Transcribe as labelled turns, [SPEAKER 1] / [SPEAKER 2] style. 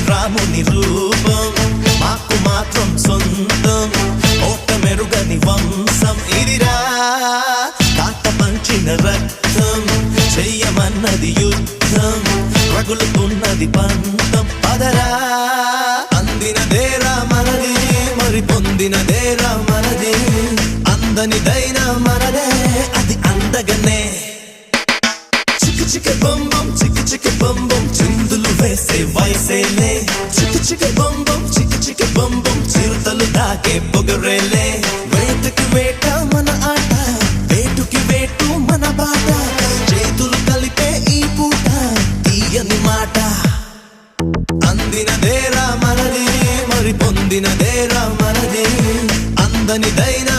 [SPEAKER 1] రాముని రూపం మాకు మాత్రం సొంతం ఓట మెరుగని వంశం ఇదిరా కాట పంచిన రక్తం చెయ్యమన్నది యుద్ధం రగులుతున్నది పంతం పదరా అందినదేరా మనది మరి పొందినదేరా మనది అందనిదైనా మనదే అది అందగనే చిక్కు చిక్కు బొంబం చిక్కు చిక్కు బొంబం చిందులు వేసే వయసేలే చిక్కు చిక్కు బొంబం చిక్కు చిక్కు బొంబం చిరుతలు దాకే పొగరేలే వేటకి వేట మన ఆట వేటుకి వేటు మన బాట చేతులు కలిపే ఈ పూట తీయని మాట అందినదేరా మనది మరి పొందినదేరా మనది అందనిదైనా